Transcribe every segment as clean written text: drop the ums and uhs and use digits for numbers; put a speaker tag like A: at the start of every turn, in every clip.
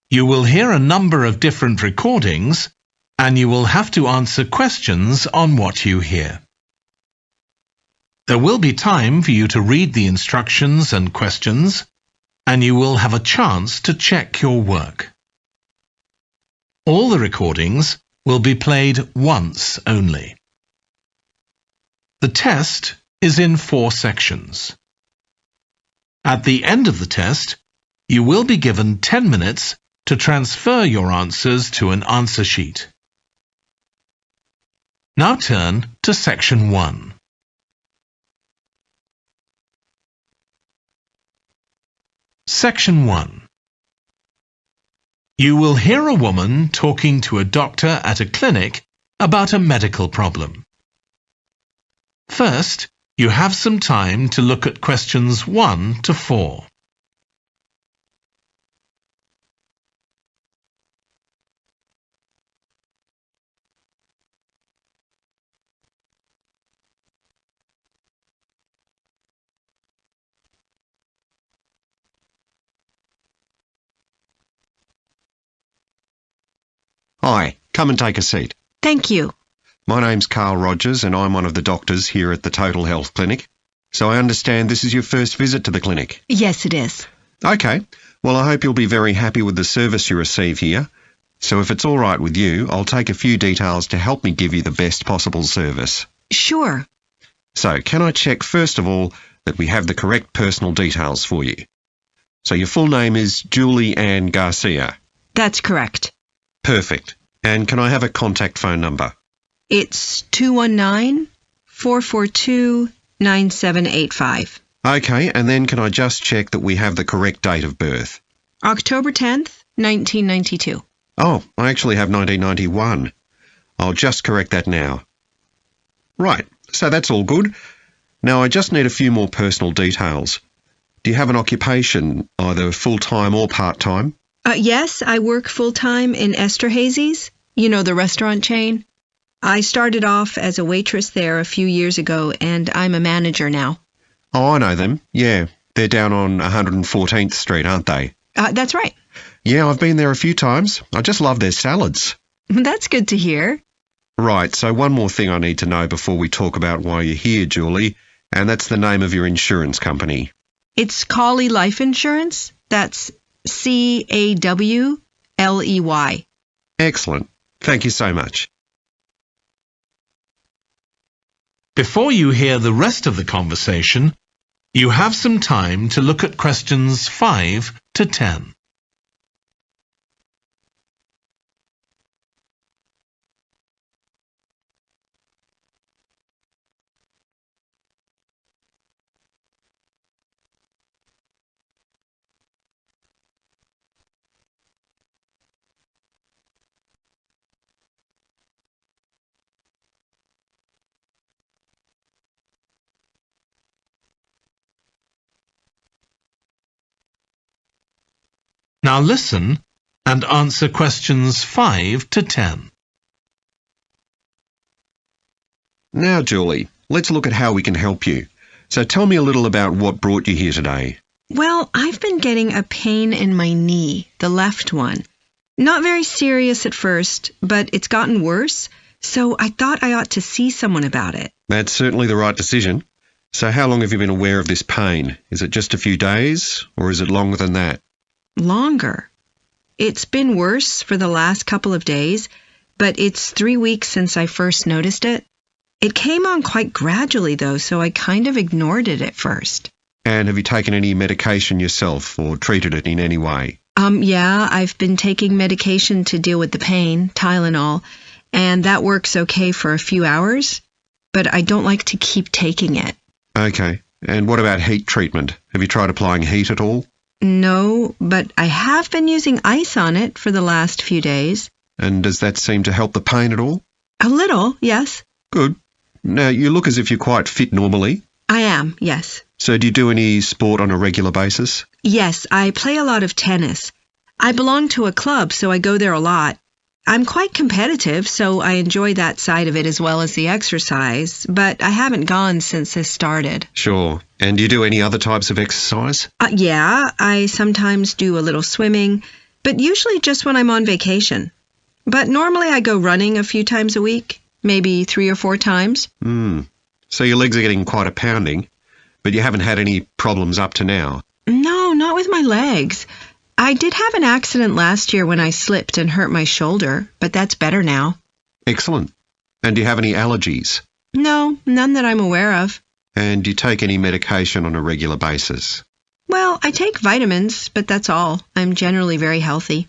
A: You will hear a number of different recordings, and you will have to answer questions on what you hear. There will be time for you to read the instructions and questions, and you will have a chance to check your work. All the recordings will be played once only. The test is in 4 sections. At the end of the test, you will be given 10 minutes to transfer your answers to an answer sheet. Now turn to Section 1. Section 1. You will hear a woman talking to a doctor at a clinic about a medical problem. First, you have some time to look at questions 1 to 4.
B: Hi, come and take a seat.
C: Thank you.
B: My name's Carl Rogers and I'm one of the doctors here at the Total Health Clinic. So I understand this is your first visit to the clinic.
C: Yes, it is.
B: Okay, well I hope you'll be very happy with the service you receive here. So if it's all right with you, I'll take a few details to help me give you the best possible service.
C: Sure.
B: So can I check first of all that we have the correct personal details for you? So your full name is Julie Ann Garcia.
C: That's correct.
B: Perfect. And can I have a contact phone number?
C: It's 219-442-9785.
B: Okay, and then can I just check that we have the correct date of birth?
C: October 10th, 1992.
B: Oh, I actually have 1991. I'll just correct that now. Right, so that's all good. Now I just need a few more personal details. Do you have an occupation, either full-time or part-time?
C: Yes, I work full-time in Esterhazy's, the restaurant chain. I started off as a waitress there a few years ago, and I'm a manager now.
B: Oh, I know them. Yeah, they're down on 114th Street, aren't they?
C: That's right.
B: Yeah, I've been there a few times. I just love their salads.
C: That's good to hear.
B: Right, so one more thing I need to know before we talk about why you're here, Julie, and that's the name of your insurance company.
C: It's Cawley Life Insurance. That's Cawley.
B: Excellent. Thank you so much.
A: Before you hear the rest of the conversation, you have some time to look at questions 5 to 10. Now listen and answer questions 5 to 10.
B: Now, Julie, let's look at how we can help you. So tell me a little about what brought you here today.
C: Well, I've been getting a pain in my knee, the left one. Not very serious at first, but it's gotten worse, so I thought I ought to see someone about it.
B: That's certainly the right decision. So how long have you been aware of this pain? Is it just a few days, or is it longer than that?
C: Longer. It's been worse for the last couple of days, but it's 3 weeks since I first noticed it. It came on quite gradually, though, so I kind of ignored it at first.
B: And have you taken any medication yourself or treated it in any way?
C: Yeah, I've been taking medication to deal with the pain, Tylenol, and that works okay for a few hours, but I don't like to keep taking it.
B: Okay. And what about heat treatment? Have you tried applying heat at all?
C: No, but I have been using ice on it for the last few days.
B: And does that seem to help the pain at all?
C: A little, yes.
B: Good. Now, you look as if you're quite fit normally.
C: I am, yes.
B: So do you do any sport on a regular basis?
C: Yes, I play a lot of tennis. I belong to a club, so I go there a lot. I'm quite competitive, so I enjoy that side of it as well as the exercise, but I haven't gone since this started.
B: Sure. And do you do any other types of exercise?
C: Yeah, I sometimes do a little swimming, but usually just when I'm on vacation. But normally I go running a few times a week, maybe 3 or 4 times.
B: So your legs are getting quite a pounding, but you haven't had any problems up to now?
C: No, not with my legs. I did have an accident last year when I slipped and hurt my shoulder, but that's better now.
B: Excellent. And do you have any allergies?
C: No, none that I'm aware of.
B: And do you take any medication on a regular basis?
C: Well, I take vitamins, but that's all. I'm generally very healthy.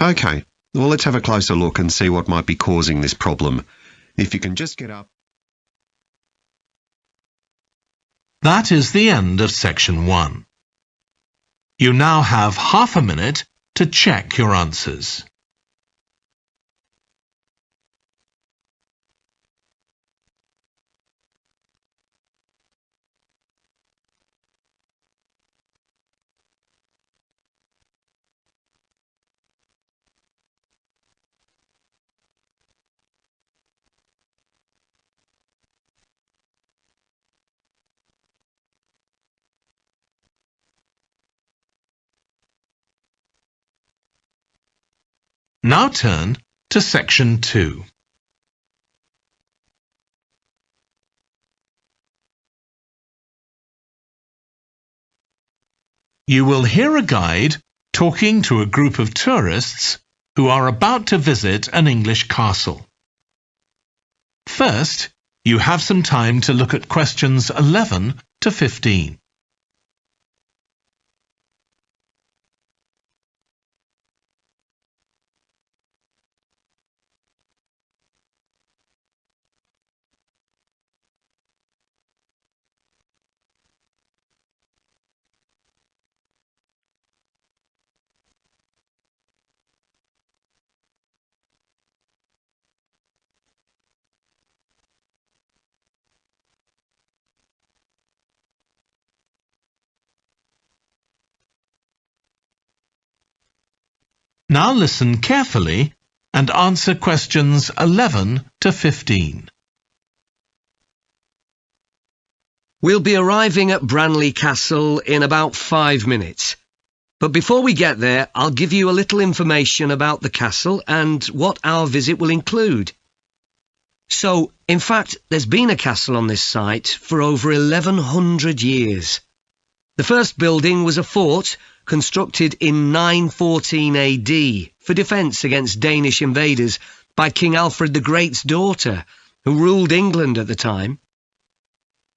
B: Okay, well, let's have a closer look and see what might be causing this problem. If you can just get up.
A: That is the end of section 1. You now have half a minute to check your answers. Now turn to section 2. You will hear a guide talking to a group of tourists who are about to visit an English castle. First, you have some time to look at questions 11 to 15. Now listen carefully and answer questions 11 to 15.
D: We'll be arriving at Branley Castle in about 5 minutes. But before we get there, I'll give you a little information about the castle and what our visit will include. So, in fact, there's been a castle on this site for over 1100 years. The first building was a fort constructed in 914 AD for defence against Danish invaders by King Alfred the Great's daughter, who ruled England at the time.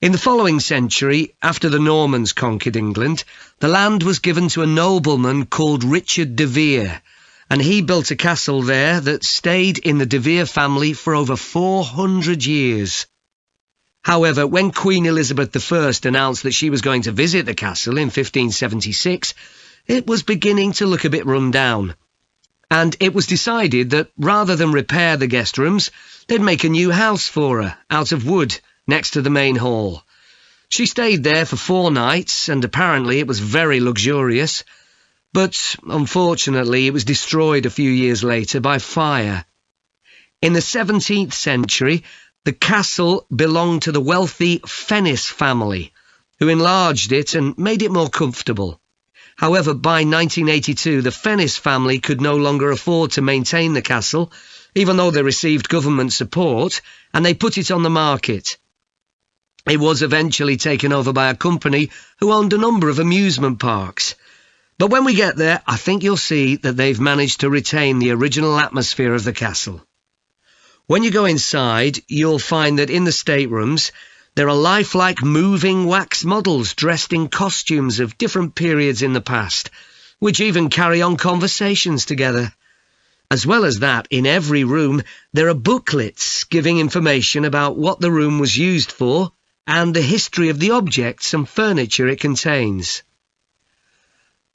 D: In the following century, after the Normans conquered England, the land was given to a nobleman called Richard de Vere, and he built a castle there that stayed in the de Vere family for over 400 years. However, when Queen Elizabeth I announced that she was going to visit the castle in 1576, it was beginning to look a bit run down. And it was decided that rather than repair the guest rooms, they'd make a new house for her, out of wood, next to the main hall. She stayed there for 4 nights, and apparently it was very luxurious. But, unfortunately, it was destroyed a few years later by fire. In the 17th century, the castle belonged to the wealthy Fennis family, who enlarged it and made it more comfortable. However, by 1982, the Fennis family could no longer afford to maintain the castle, even though they received government support, and they put it on the market. It was eventually taken over by a company who owned a number of amusement parks. But when we get there, I think you'll see that they've managed to retain the original atmosphere of the castle. When you go inside, you'll find that in the staterooms, there are lifelike moving wax models dressed in costumes of different periods in the past, which even carry on conversations together. As well as that, in every room, there are booklets giving information about what the room was used for and the history of the objects and furniture it contains.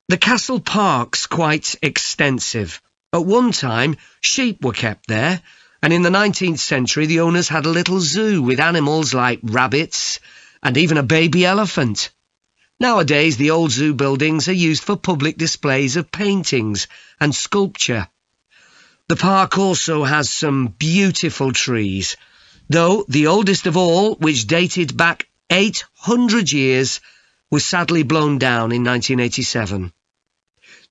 D: The castle park's quite extensive. At one time, sheep were kept there, and in the 19th century the owners had a little zoo with animals like rabbits and even a baby elephant. Nowadays the old zoo buildings are used for public displays of paintings and sculpture. The park also has some beautiful trees, though the oldest of all, which dated back 800 years, was sadly blown down in 1987.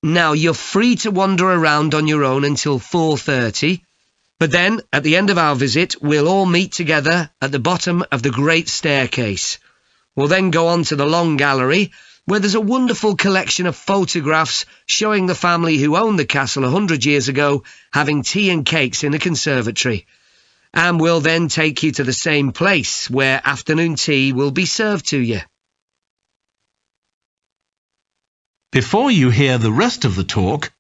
D: Now, you're free to wander around on your own until 4:30, but then, at the end of our visit, we'll all meet together at the bottom of the great staircase. We'll then go on to the long gallery, where there's a wonderful collection of photographs showing the family who owned the castle 100 years ago having tea and cakes in a conservatory. And we'll then take you to the same place where afternoon tea will be served to you.
A: Before you hear the rest of the talk,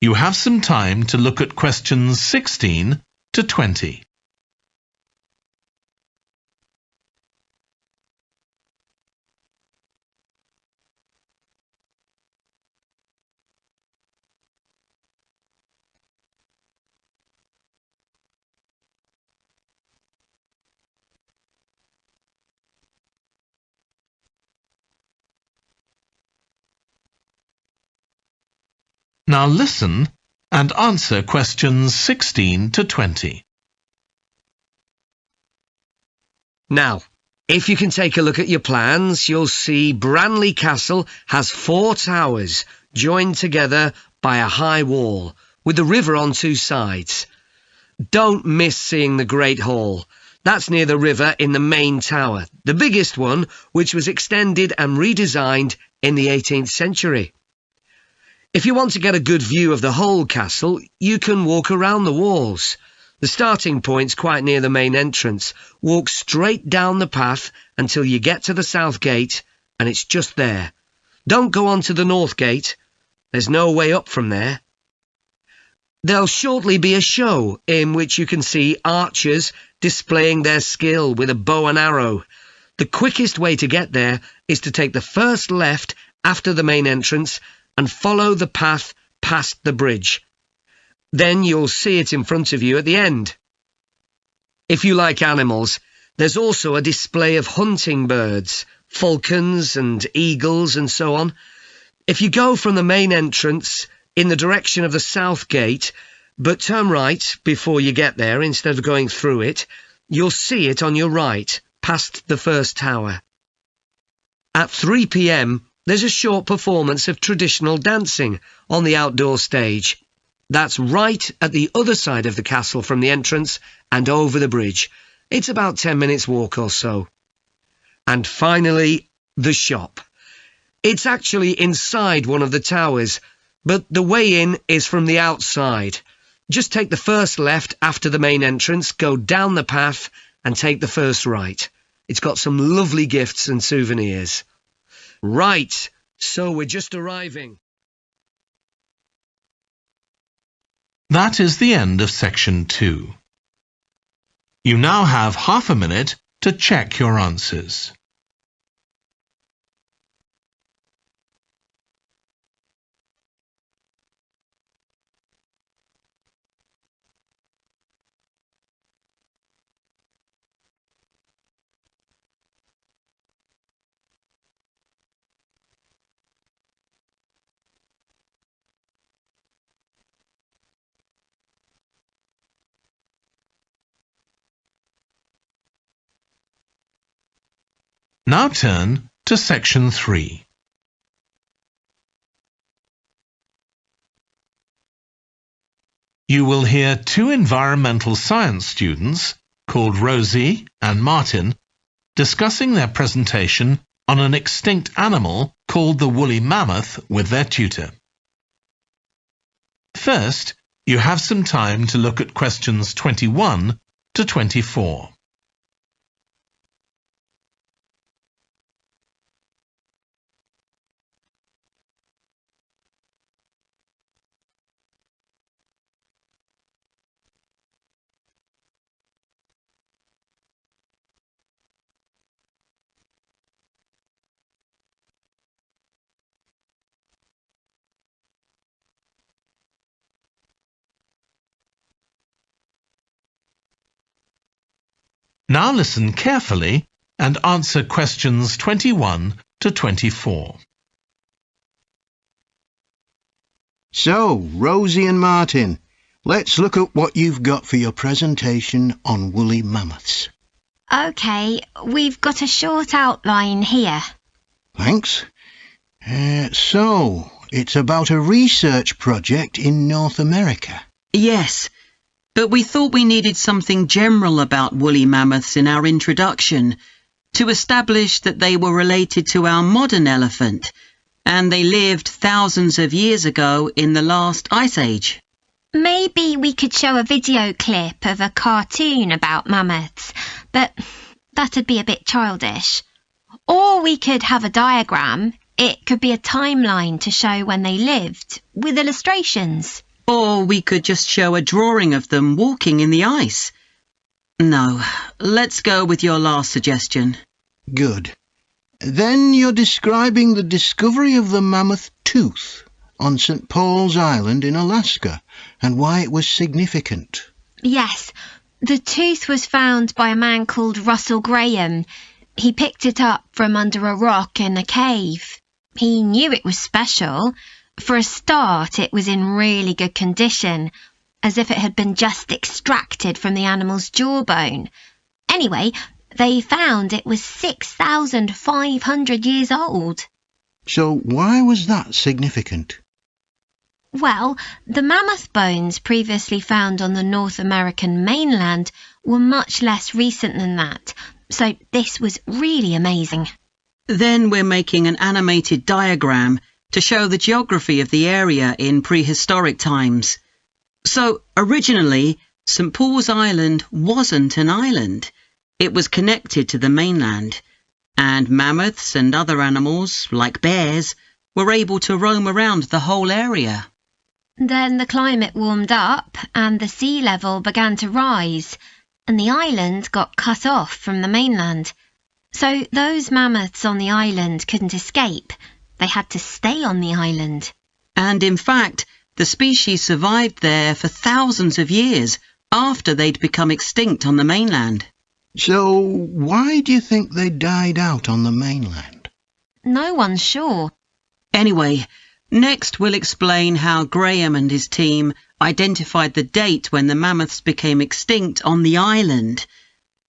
A: you have some time to look at questions 16 to 20. Now listen and answer questions 16 to 20.
D: Now, if you can take a look at your plans, you'll see Branley Castle has 4 towers joined together by a high wall, with the river on 2 sides. Don't miss seeing the Great Hall. That's near the river in the main tower, the biggest one, which was extended and redesigned in the 18th century. If you want to get a good view of the whole castle, you can walk around the walls. The starting point's quite near the main entrance. Walk straight down the path until you get to the south gate, and it's just there. Don't go on to the north gate. There's no way up from there. There'll shortly be a show in which you can see archers displaying their skill with a bow and arrow. The quickest way to get there is to take the first left after the main entrance and follow the path past the bridge. Then you'll see it in front of you at the end. If you like animals, there's also a display of hunting birds, falcons and eagles and so on. If you go from the main entrance in the direction of the south gate, but turn right before you get there instead of going through it, you'll see it on your right, past the first tower. At 3 p.m, there's a short performance of traditional dancing on the outdoor stage. That's right at the other side of the castle from the entrance and over the bridge. It's about 10 minutes walk or so. And finally, the shop. It's actually inside one of the towers, but the way in is from the outside. Just take the first left after the main entrance, go down the path and take the first right. It's got some lovely gifts and souvenirs. Right, so we're just arriving.
A: That is the end of section 2. You now have half a minute to check your answers. Now turn to section 3. You will hear 2 environmental science students, called Rosie and Martin, discussing their presentation on an extinct animal called the woolly mammoth with their tutor. First, you have some time to look at questions 21 to 24. Now listen carefully and answer questions 21 to 24.
E: So, Rosie and Martin, let's look at what you've got for your presentation on woolly mammoths.
F: OK, we've got a short outline here.
E: Thanks. So, It's about a research project in North America.
G: Yes, but we thought we needed something general about woolly mammoths in our introduction to establish that they were related to our modern elephant, and they lived thousands of years ago in the last ice age.
F: Maybe we could show a video clip of a cartoon about mammoths, but that'd be a bit childish. Or we could have a diagram. It could be a timeline to show when they lived, with illustrations.
G: Or we could just show a drawing of them walking in the ice. No, let's go with your last suggestion.
E: Good. Then you're describing the discovery of the mammoth tooth on St. Paul's Island in Alaska and why it was significant.
F: Yes, the tooth was found by a man called Russell Graham. He picked it up from under a rock in a cave. He knew it was special. For a start, it was in really good condition, as if it had been just extracted from the animal's jawbone. Anyway, they found it was 6,500 years old.
E: So why was that significant?
F: Well, the mammoth bones previously found on the North American mainland were much less recent than that, so this was really amazing.
G: Then we're making an animated diagram to show the geography of the area in prehistoric times. So, originally, St. Paul's Island wasn't an island. It was connected to the mainland, and mammoths and other animals, like bears, were able to roam around the whole area.
F: Then the climate warmed up and the sea level began to rise, and the island got cut off from the mainland. So those mammoths on the island couldn't escape. They had to stay on the island.
G: And in fact, the species survived there for thousands of years after they'd become extinct on the mainland.
E: So why do you think they died out on the mainland?
F: No one's sure.
G: Anyway, next we'll explain how Graham and his team identified the date when the mammoths became extinct on the island.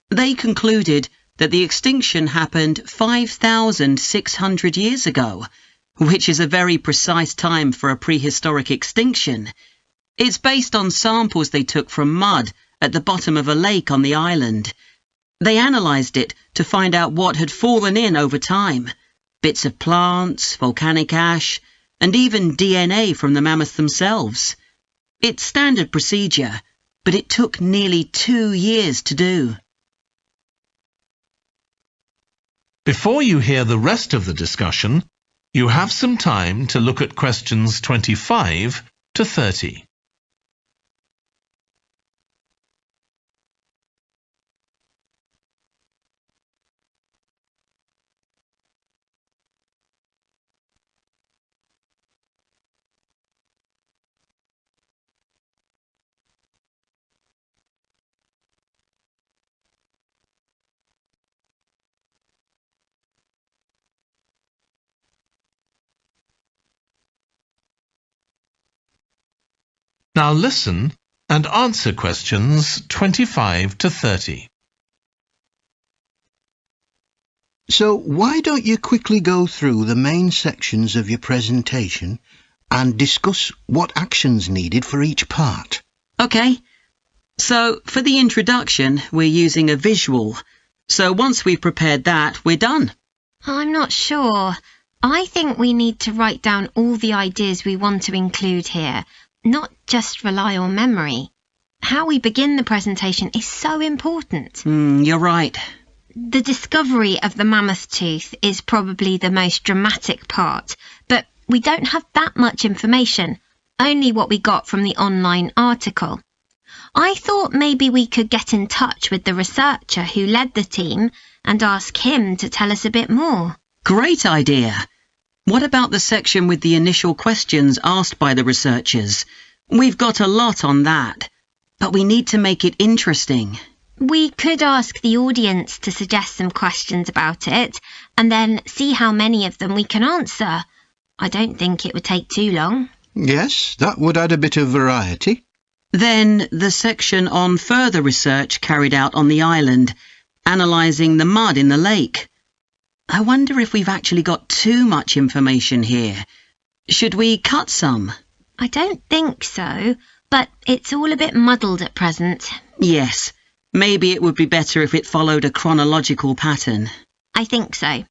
G: They concluded that the extinction happened 5,600 years ago, which is a very precise time for a prehistoric extinction. It's based on samples they took from mud at the bottom of a lake on the island. They analysed it to find out what had fallen in over time, bits of plants, volcanic ash, and even DNA from the mammoths themselves. It's standard procedure, but it took nearly 2 years to do.
A: Before you hear the rest of the discussion, you have some time to look at questions 25 to 30. Now listen and answer questions 25 to 30.
E: So why don't you quickly go through the main sections of your presentation and discuss what actions needed for each part?
G: OK. So for the introduction, we're using a visual. So once we've prepared that, we're done.
F: I'm not sure. I think we need to write down all the ideas we want to include here, not just rely on memory. How we begin the presentation is so important.
G: You're right.
F: The discovery of the mammoth tooth is probably the most dramatic part, but we don't have that much information, only what we got from the online article. I thought maybe we could get in touch with the researcher who led the team and ask him to tell us a bit more.
G: Great idea. What about the section with the initial questions asked by the researchers? We've got a lot on that, but we need to make it interesting.
F: We could ask the audience to suggest some questions about it, and then see how many of them we can answer. I don't think it would take too long.
E: Yes, that would add a bit of variety.
G: Then the section on further research carried out on the island, analysing the mud in the lake. I wonder if we've actually got too much information here. Should we cut some?
F: I don't think so, but it's all a bit muddled at present.
G: Yes. Maybe it would be better if it followed a chronological pattern.
F: I think so.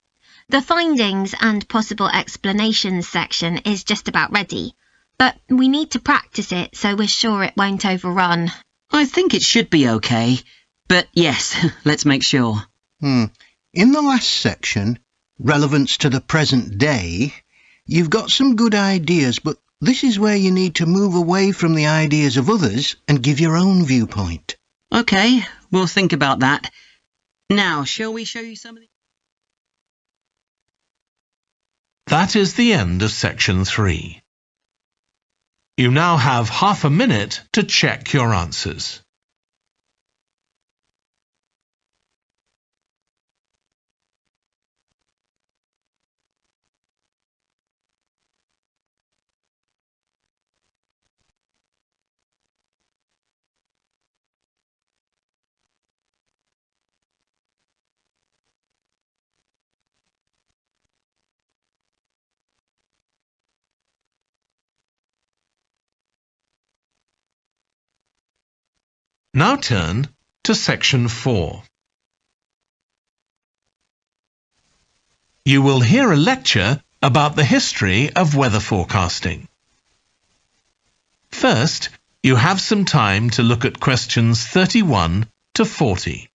F: The findings and possible explanations section is just about ready, but we need to practice it so we're sure it won't overrun.
G: I think it should be okay, but yes, let's make sure.
E: In the last section, relevance to the present day, you've got some good ideas, but this is where you need to move away from the ideas of others and give your own viewpoint.
G: Okay, we'll think about that. Now, shall we show you some of the...
A: That is the end of section 3. You now have half a minute to check your answers. Now turn to section 4. You will hear a lecture about the history of weather forecasting. First, you have some time to look at questions 31 to 40.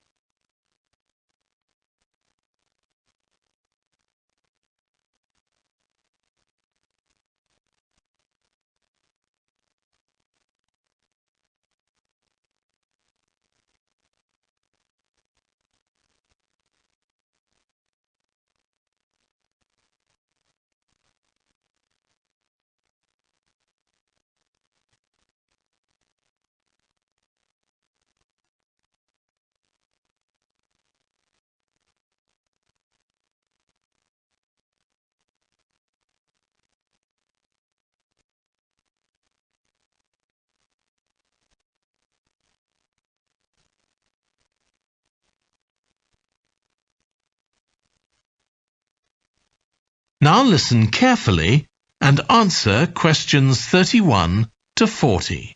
A: Now listen carefully and answer questions 31 to 40.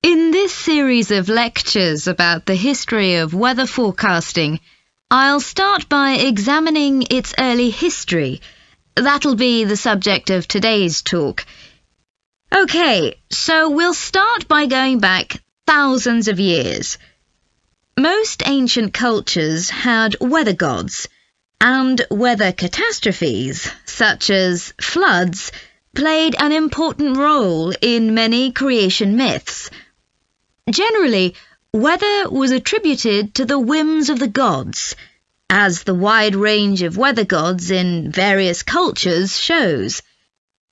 C: In this series of lectures about the history of weather forecasting, I'll start by examining its early history. That'll be the subject of today's talk. Okay, so we'll start by going back thousands of years. Most ancient cultures had weather gods, and weather catastrophes, such as floods, played an important role in many creation myths. Generally, weather was attributed to the whims of the gods, as the wide range of weather gods in various cultures shows.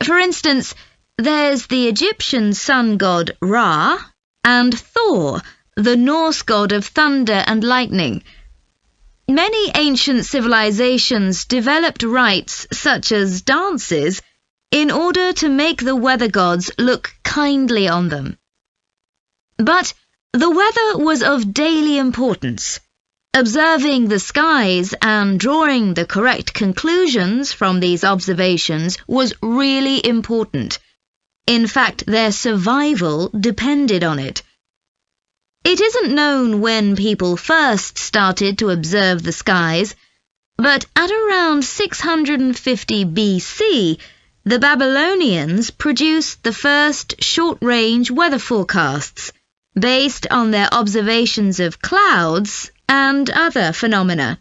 C: For instance, there's the Egyptian sun god Ra, and Thor, the Norse god of thunder and lightning. Many ancient civilizations developed rites such as dances in order to make the weather gods look kindly on them. But the weather was of daily importance. Observing the skies and drawing the correct conclusions from these observations was really important. In fact, their survival depended on it. It isn't known when people first started to observe the skies, but at around 650 BC, the Babylonians produced the first short-range weather forecasts, based on their observations of clouds and other phenomena.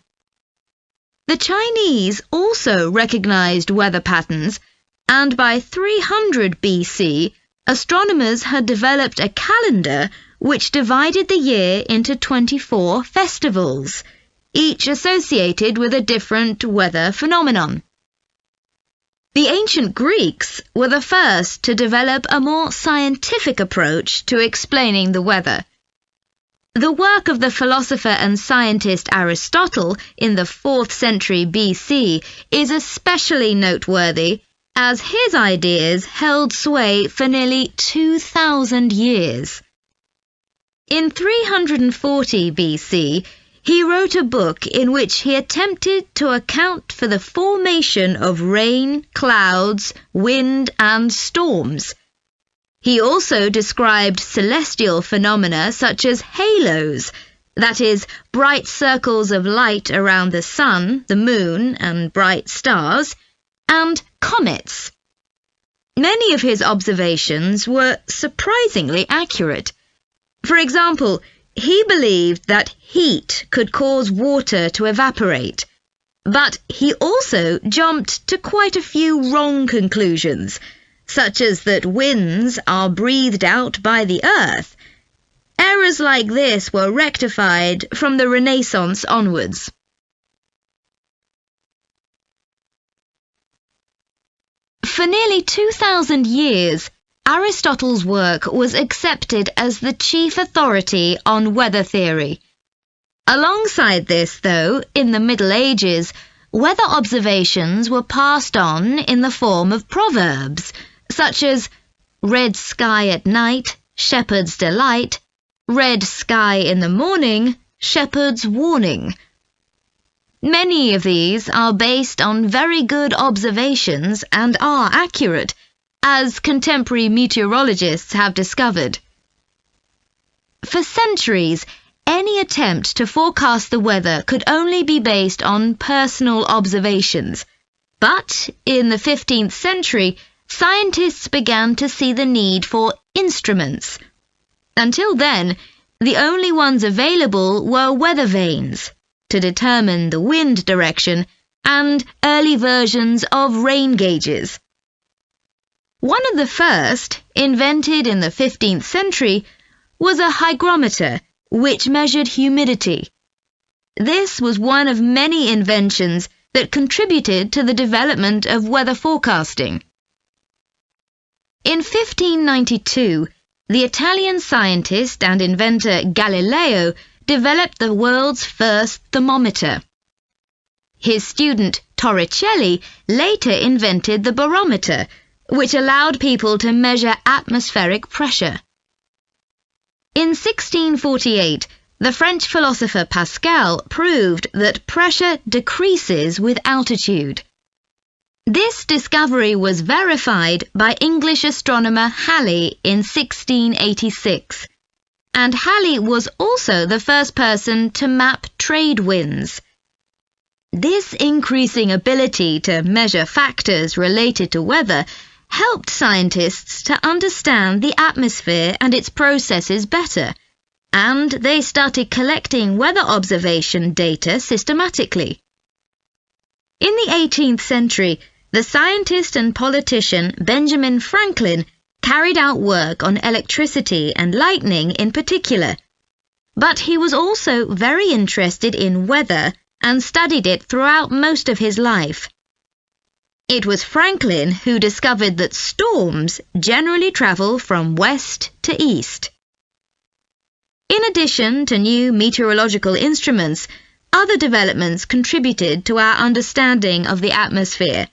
C: The Chinese also recognized weather patterns, and by 300 BC, astronomers had developed a calendar which divided the year into 24 festivals, each associated with a different weather phenomenon. The ancient Greeks were the first to develop a more scientific approach to explaining the weather. The work of the philosopher and scientist Aristotle in the 4th century BC is especially noteworthy, as his ideas held sway for nearly 2,000 years. In 340 BC,
H: He wrote a book in which he attempted to account for the formation of rain, clouds, wind, and storms. He also described celestial phenomena such as halos, that is, bright circles of light around the sun, the moon, and bright stars, and comets. Many of his observations were surprisingly accurate. For example, he believed that heat could cause water to evaporate, but he also jumped to quite a few wrong conclusions, such as that winds are breathed out by the earth. Errors like this were rectified from the Renaissance onwards. For nearly 2,000 years, Aristotle's work was accepted as the chief authority on weather theory. Alongside this, though, in the Middle Ages, weather observations were passed on in the form of proverbs, such as red sky at night, shepherd's delight, red sky in the morning, shepherd's warning. Many of these are based on very good observations and are accurate, as contemporary meteorologists have discovered. For centuries, any attempt to forecast the weather could only be based on personal observations. But in the 15th century, scientists began to see the need for instruments. Until then, the only ones available were weather vanes to determine the wind direction and early versions of rain gauges. One of the first, invented in the 15th century, was a hygrometer, which measured humidity. This was one of many inventions that contributed to the development of weather forecasting. In 1592, the Italian scientist and inventor Galileo developed the world's first thermometer. His student Torricelli later invented the barometer, which allowed people to measure atmospheric pressure. In 1648, the French philosopher Pascal proved that pressure decreases with altitude. This discovery was verified by English astronomer Halley in 1686, and Halley was also the first person to map trade winds. This increasing ability to measure factors related to weather helped scientists to understand the atmosphere and its processes better, and they started collecting weather observation data systematically. In the 18th century, the scientist and politician Benjamin Franklin carried out work on electricity and lightning in particular, but he was also very interested in weather and studied it throughout most of his life. It was Franklin who discovered that storms generally travel from west to east. In addition to new meteorological instruments, other developments contributed to our understanding of the atmosphere.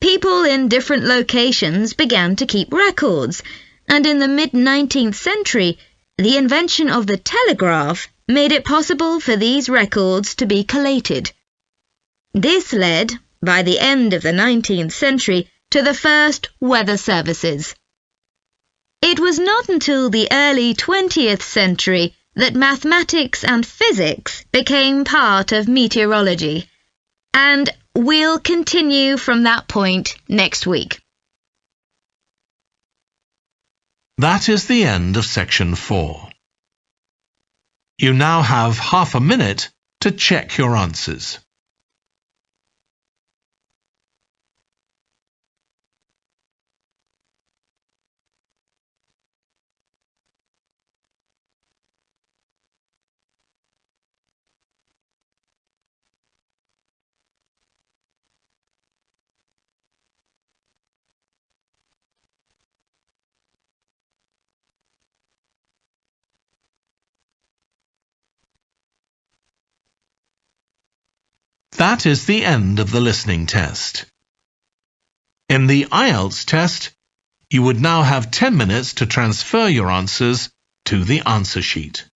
H: People in different locations began to keep records, and in the mid-19th century, the invention of the telegraph made it possible for these records to be collated. This led, by the end of the 19th century, to the first weather services. It was not until the early 20th century that mathematics and physics became part of meteorology, and we'll continue from that point next week.
A: That is the end of section 4. You now have half a minute to check your answers. That is the end of the listening test. In the IELTS test, you would now have 10 minutes to transfer your answers to the answer sheet.